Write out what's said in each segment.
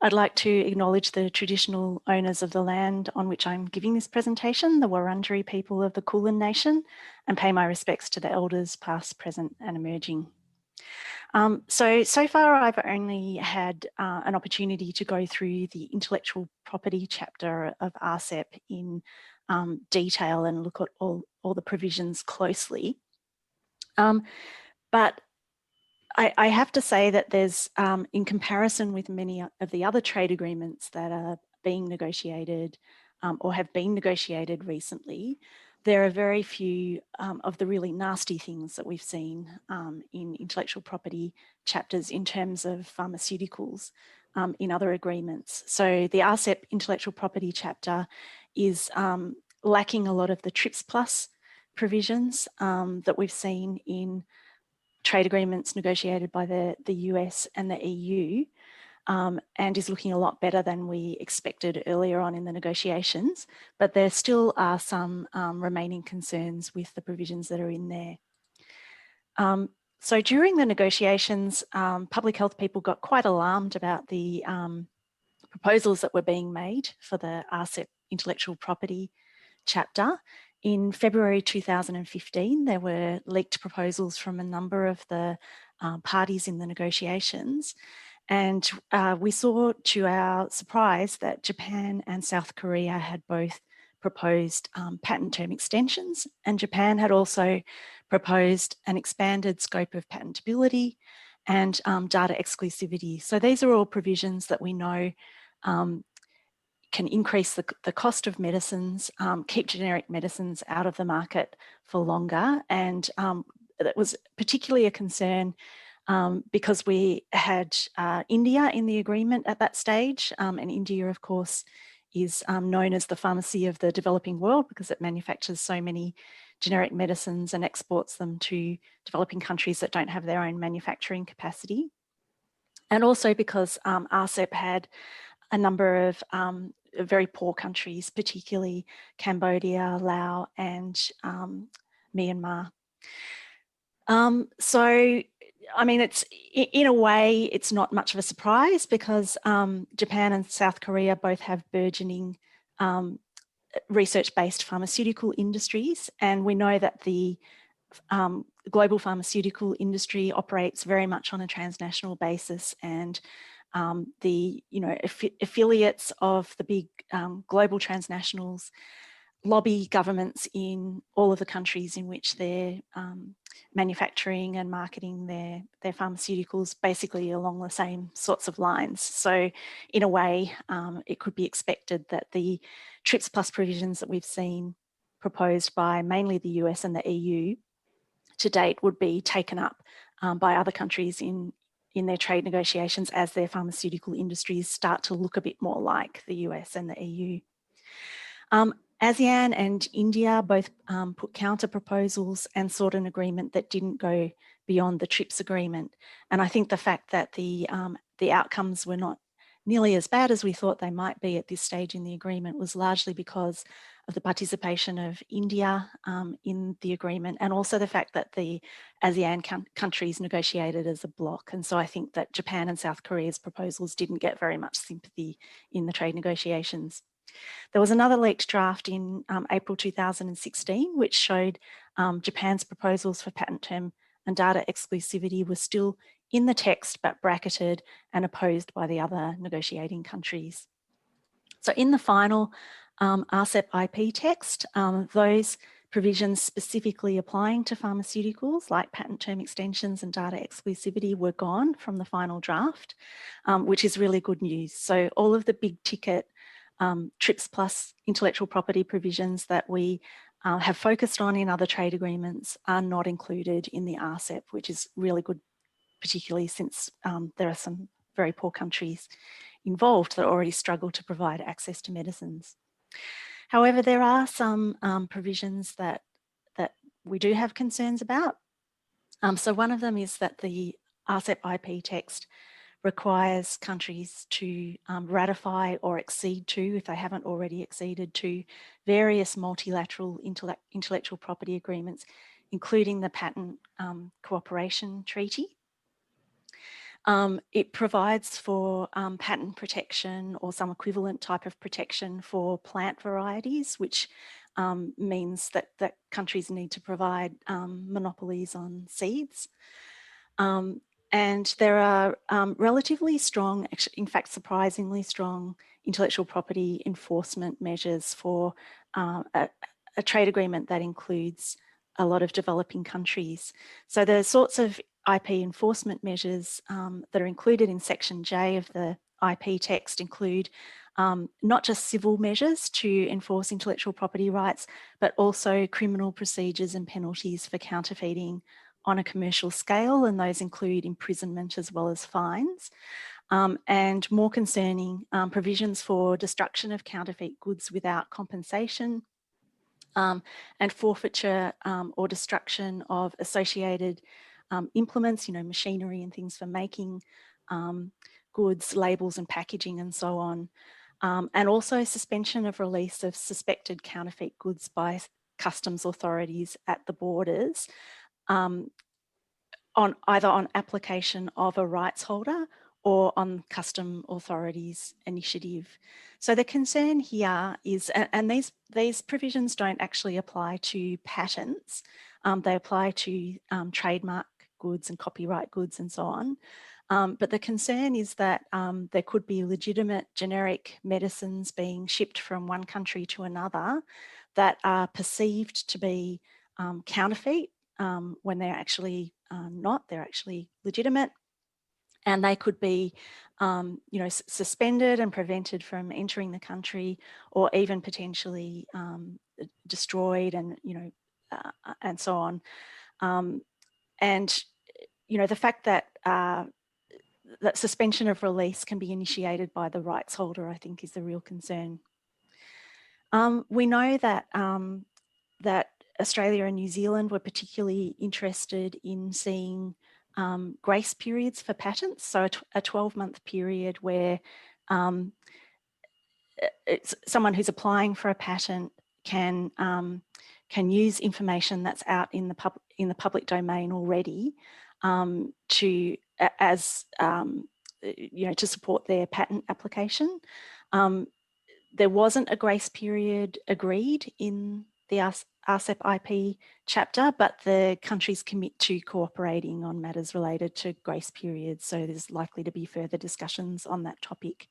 I'd like to acknowledge the traditional owners of the land on which I'm giving this presentation, the Wurundjeri people of the Kulin Nation, and pay my respects to the elders past, present and emerging. So far I've only had an opportunity to go through the intellectual property chapter of RCEP in detail and look at all the provisions closely. But I have to say that there's, in comparison with many of the other trade agreements that are being negotiated or have been negotiated recently, there are very few of the really nasty things that we've seen in intellectual property chapters in terms of pharmaceuticals in other agreements. So the RCEP intellectual property chapter is lacking a lot of the TRIPS Plus provisions that we've seen in trade agreements negotiated by the US and the EU, and is looking a lot better than we expected earlier on in the negotiations, but there still are some remaining concerns with the provisions that are in there. So during the negotiations, public health people got quite alarmed about the proposals that were being made for the RCEP intellectual property chapter. In February 2015, there were leaked proposals from a number of the parties in the negotiations. And we saw, to our surprise, that Japan and South Korea had both proposed patent term extensions, and Japan had also proposed an expanded scope of patentability and data exclusivity. So these are all provisions that we know can increase the cost of medicines, keep generic medicines out of the market for longer. And that was particularly a concern because we had India in the agreement at that stage. And India, of course, is known as the pharmacy of the developing world because it manufactures so many generic medicines and exports them to developing countries that don't have their own manufacturing capacity. And also because RCEP had a number of very poor countries, particularly Cambodia, Laos and Myanmar. So, I mean, it's in a way, it's not much of a surprise because Japan and South Korea both have burgeoning research-based pharmaceutical industries, and we know that the global pharmaceutical industry operates very much on a transnational basis, and the affiliates of the big global transnationals lobby governments in all of the countries in which they're manufacturing and marketing their pharmaceuticals, basically along the same sorts of lines. So in a way, it could be expected that the TRIPS Plus provisions that we've seen proposed by mainly the US and the EU to date would be taken up by other countries in their trade negotiations as their pharmaceutical industries start to look a bit more like the US and the EU. ASEAN and India both put counter proposals and sought an agreement that didn't go beyond the TRIPS agreement. And I think the fact that the outcomes were not nearly as bad as we thought they might be at this stage in the agreement was largely because of the participation of India in the agreement, and also the fact that the ASEAN countries negotiated as a bloc. And so I think that Japan and South Korea's proposals didn't get very much sympathy in the trade negotiations. There was another leaked draft in April 2016, which showed Japan's proposals for patent term and data exclusivity were still in the text, but bracketed and opposed by the other negotiating countries. So in the final RCEP IP text, those provisions specifically applying to pharmaceuticals like patent term extensions and data exclusivity were gone from the final draft, which is really good news. So all of the big ticket TRIPS Plus intellectual property provisions that we have focused on in other trade agreements are not included in the RCEP, which is really good, particularly since there are some very poor countries involved that already struggle to provide access to medicines. However, there are some provisions that we do have concerns about. So one of them is that the RCEP IP text requires countries to ratify or accede to, if they haven't already acceded to, various multilateral intellectual property agreements, including the Patent Cooperation Treaty. It provides for patent protection or some equivalent type of protection for plant varieties, which means that countries need to provide monopolies on seeds. And there are relatively strong, in fact, surprisingly strong intellectual property enforcement measures for a trade agreement that includes a lot of developing countries. So the sorts of IP enforcement measures that are included in Section J of the IP text include not just civil measures to enforce intellectual property rights, but also criminal procedures and penalties for counterfeiting on a commercial scale, and those include imprisonment as well as fines. And more concerning, provisions for destruction of counterfeit goods without compensation, and forfeiture or destruction of associated implements, machinery and things for making goods, labels and packaging and so on. And also suspension of release of suspected counterfeit goods by customs authorities at the borders, either on application of a rights holder or on custom authorities' initiative. So the concern here is, and these provisions don't actually apply to patents, they apply to trademark goods and copyright goods and so on. But the concern is that there could be legitimate generic medicines being shipped from one country to another that are perceived to be counterfeit when they're actually not, they're actually legitimate. And they could be, suspended and prevented from entering the country, or even potentially destroyed, and and so on. And the fact that that suspension of release can be initiated by the rights holder, I think, is the real concern. We know that that Australia and New Zealand were particularly interested in seeing grace periods for patents, so a 12-month period where someone who's applying for a patent can use information that's out in the public domain already to support their patent application. There wasn't a grace period agreed in the RCEP IP chapter, but the countries commit to cooperating on matters related to grace periods, so there's likely to be further discussions on that topic.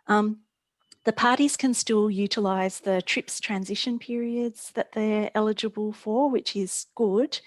The parties can still utilise the TRIPS transition periods that they're eligible for, which is good,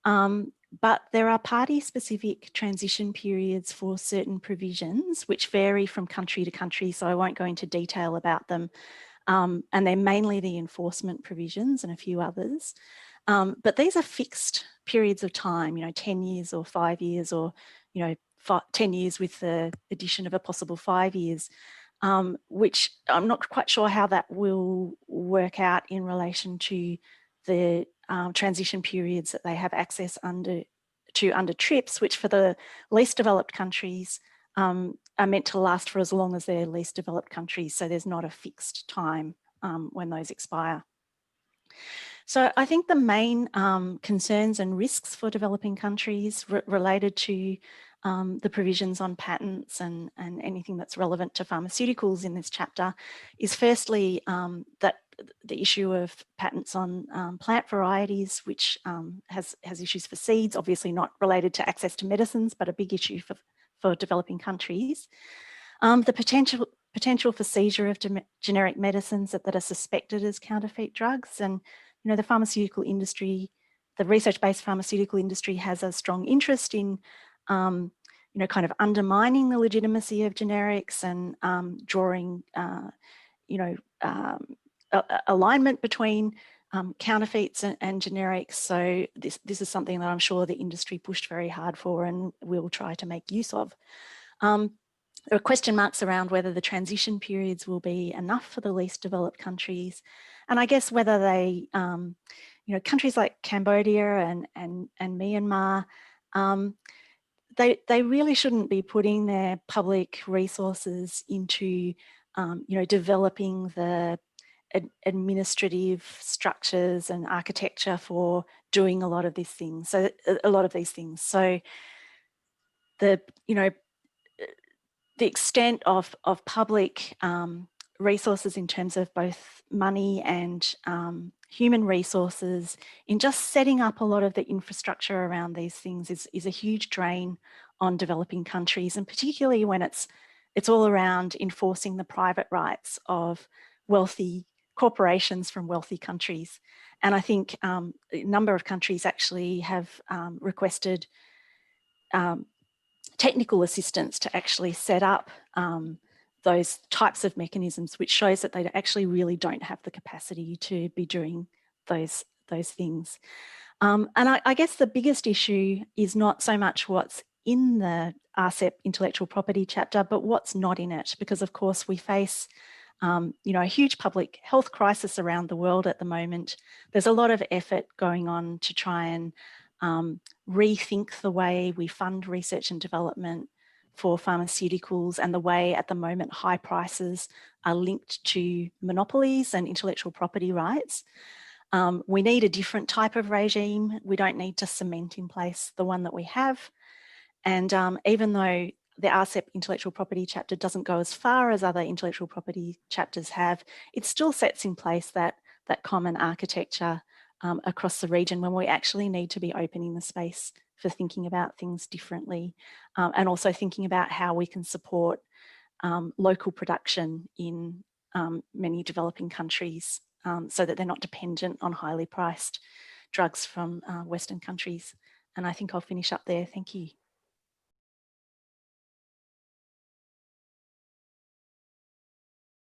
but there are party-specific transition periods for certain provisions which vary from country to country, so I won't go into detail about them. And they're mainly the enforcement provisions and a few others. But these are fixed periods of time, 10 years or 5 years, or 10 years with the addition of a possible 5 years, which I'm not quite sure how that will work out in relation to the transition periods that they have access under TRIPS, which for the least developed countries are meant to last for as long as they're least developed countries. So there's not a fixed time when those expire. So I think the main concerns and risks for developing countries related to the provisions on patents and anything that's relevant to pharmaceuticals in this chapter is firstly that the issue of patents on plant varieties, which has issues for seeds, obviously not related to access to medicines, but a big issue for developing countries. The potential for seizure of generic medicines that are suspected as counterfeit drugs. And the pharmaceutical industry, the research-based pharmaceutical industry has a strong interest in kind of undermining the legitimacy of generics and drawing alignment between counterfeits and generics. So this is something that I'm sure the industry pushed very hard for and will try to make use of. There are question marks around whether the transition periods will be enough for the least developed countries. And I guess whether they, countries like Cambodia and Myanmar, they really shouldn't be putting their public resources into, developing the administrative structures and architecture for doing a lot of these things. So the extent of public resources in terms of both money and human resources in just setting up a lot of the infrastructure around these things is a huge drain on developing countries, and particularly when it's all around enforcing the private rights of wealthy corporations from wealthy countries. And I think a number of countries actually have requested technical assistance to actually set up those types of mechanisms, which shows that they actually really don't have the capacity to be doing those things. And I guess the biggest issue is not so much what's in the RCEP intellectual property chapter, but what's not in it, because of course we face a huge public health crisis around the world at the moment. There's a lot of effort going on to try and rethink the way we fund research and development for pharmaceuticals, and the way at the moment high prices are linked to monopolies and intellectual property rights. We need a different type of regime. We don't need to cement in place the one that we have. And even though the RCEP intellectual property chapter doesn't go as far as other intellectual property chapters have, it still sets in place that common architecture across the region, when we actually need to be opening the space for thinking about things differently, and also thinking about how we can support local production in many developing countries, so that they're not dependent on highly priced drugs from Western countries. And I think I'll finish up there. Thank you.